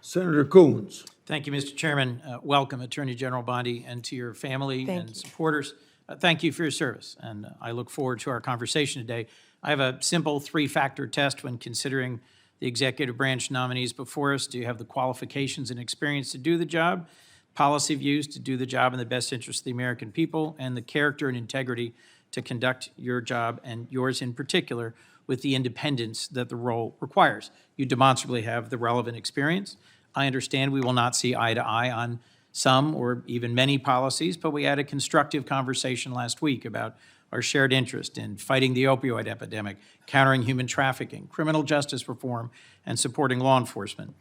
Senator Coons. Thank you, Mr. Chairman. Welcome, Attorney General Bondi, and to your family Thank and you. supporters. Thank you for your service, and I look forward to our conversation today. I have a simple three-factor test when considering the executive branch nominees before us. Do you have the qualifications and experience to do the job, policy views to do the job in the best interest of the American people, and the character and integrity to conduct your job, and yours in particular, with the independence that the role requires? You demonstrably have the relevant experience. I understand we will not see eye to eye on some or even many policies, but we had a constructive conversation last week about our shared interest in fighting the opioid epidemic, countering human trafficking, criminal justice reform, and supporting law enforcement.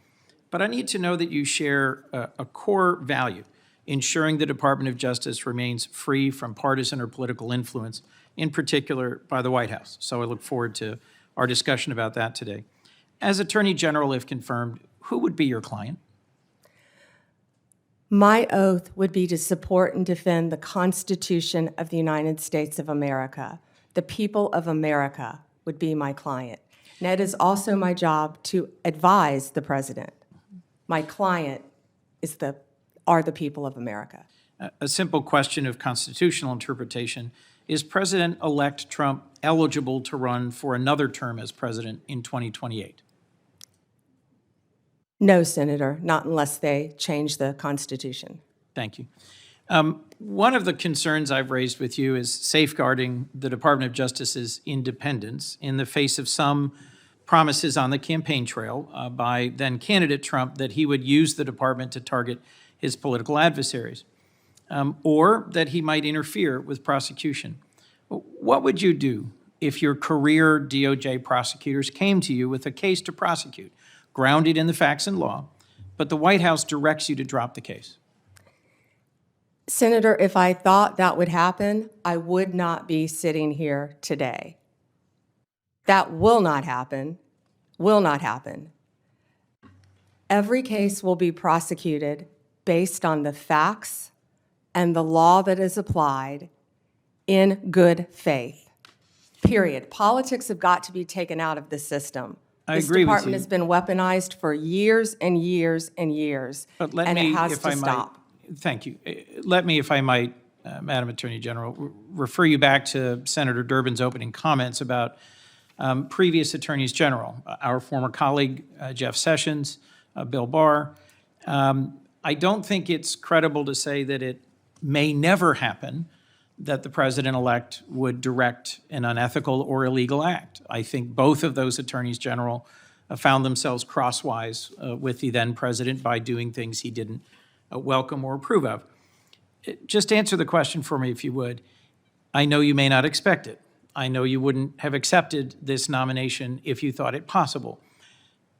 But I need to know that you share a core value, ensuring the Department of Justice remains free from partisan or political influence, in particular by the White House. So I look forward to our discussion about that today. As Attorney General, if confirmed, who would be your client? My oath would be to support and defend the Constitution of the United States of America. The people of America would be my client. And it is also my job to advise the president. My client are the people of America. A simple question of constitutional interpretation. Is President-elect Trump eligible to run for another term as president in 2028? No, Senator, not unless they change the Constitution. Thank you. One of the concerns I've raised with you is safeguarding the Department of Justice's independence in the face of some promises on the campaign trail by then-candidate Trump that he would use the department to target his political adversaries, or that he might interfere with prosecution. What would you do if your career DOJ prosecutors came to you with a case to prosecute, grounded in the facts and law, but the White House directs you to drop the case? Senator, if I thought that would happen, I would not be sitting here today. That will not happen, will not happen. Every case will be prosecuted based on the facts and the law that is applied in good faith, period. Politics have got to be taken out of the system. I agree with This department you. has been weaponized for years and years and years, But let and me, it has if to I might, stop. thank you. Let me, if I might, Madam Attorney General, refer you back to Senator Durbin's opening comments about previous attorneys general, our former colleague Jeff Sessions, Bill Barr. I don't think it's credible to say that it may never happen that the president-elect would direct an unethical or illegal act. I think both of those attorneys general found themselves crosswise with the then president by doing things he didn't welcome or approve of. Just answer the question for me, if you would. I know you may not expect it. I know you wouldn't have accepted this nomination if you thought it possible.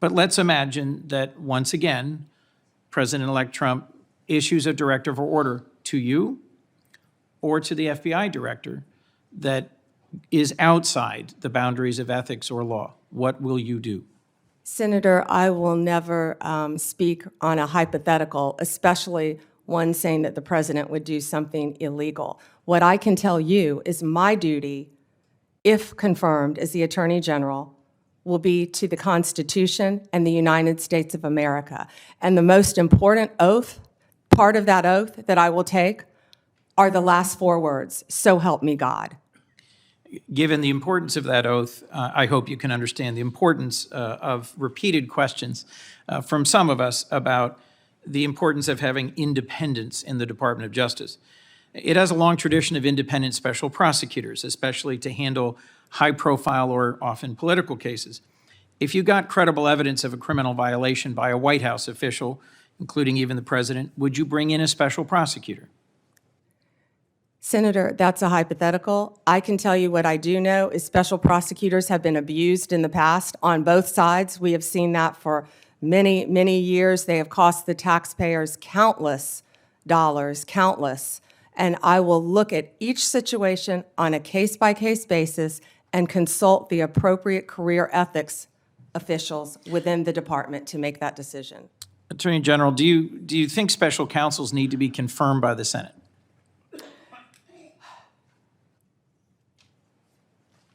But let's imagine that once again, President-elect Trump issues a directive or order to you or to the FBI director that is outside the boundaries of ethics or law. What will you do? Senator, I will never speak on a hypothetical, especially one saying that the president would do something illegal. What I can tell you is my duty, if confirmed as the Attorney General, will be to the Constitution and the United States of America. And the most important oath, part of that oath that I will take, are the last four words, "So help me God." Given the importance of that oath, I hope you can understand the importance of repeated questions from some of us about the importance of having independence in the Department of Justice. It has a long tradition of independent special prosecutors, especially to handle high-profile or often political cases. If you got credible evidence of a criminal violation by a White House official, including even the president, would you bring in a special prosecutor? Senator, that's a hypothetical. I can tell you what I do know is special prosecutors have been abused in the past on both sides. We have seen that for many, many years. They have cost the taxpayers countless dollars, countless. And I will look at each situation on a case-by-case basis and consult the appropriate career ethics officials within the department to make that decision. Attorney General, do you think special counsels need to be confirmed by the Senate?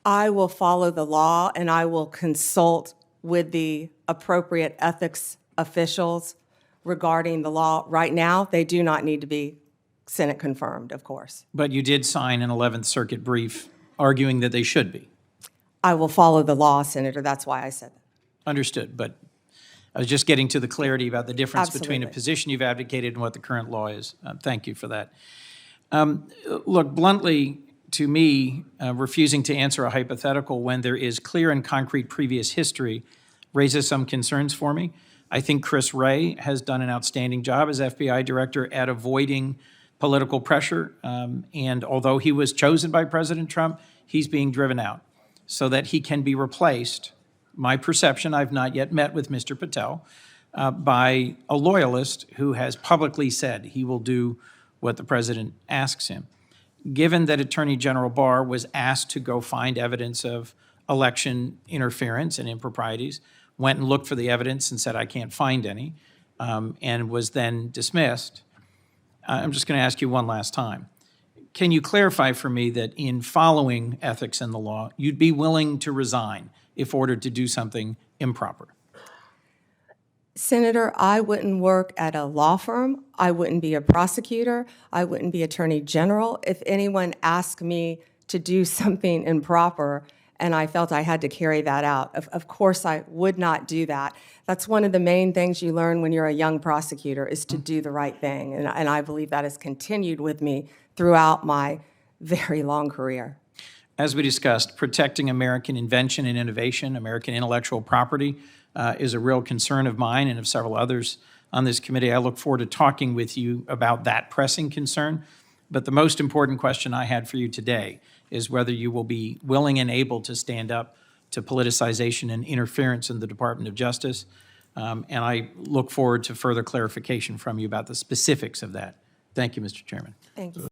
I will follow the law and I will consult with the appropriate ethics officials regarding the law right now, they do not need to be Senate confirmed, of course. But you did sign an 11th Circuit brief arguing that they should be. I will follow the law, Senator. That's why I said that. Understood, but I was just getting to the clarity about the difference between a Absolutely. position you've advocated and what the current law is. Thank you for that. Look, bluntly, to me, refusing to answer a hypothetical when there is clear and concrete previous history raises some concerns for me. I think Chris Wray has done an outstanding job as FBI director at avoiding political pressure, and although he was chosen by President Trump, he's being driven out so that he can be replaced. My perception, I've not yet met with Mr. Patel, by a loyalist who has publicly said he will do what the president asks him. Given that Attorney General Barr was asked to go find evidence of election interference and improprieties, went and looked for the evidence and said, I can't find any, and was then dismissed, I'm just going to ask you one last time. Can you clarify for me that in following ethics and the law, you'd be willing to resign if ordered to do something improper? Senator, I wouldn't work at a law firm. I wouldn't be a prosecutor. I wouldn't be attorney general. If anyone asked me to do something improper and I felt I had to carry that out, of course I would not do that. That's one of the main things you learn when you're a young prosecutor is to do the right thing. And I believe that has continued with me throughout my very long career. As we discussed, protecting American invention and innovation, American intellectual property, is a real concern of mine and of several others on this committee. I look forward to talking with you about that pressing concern. But the most important question I had for you today is whether you will be willing and able to stand up to politicization and interference in the Department of Justice. And I look forward to further clarification from you about the specifics of that. Thank you, Mr. Chairman. Thank you.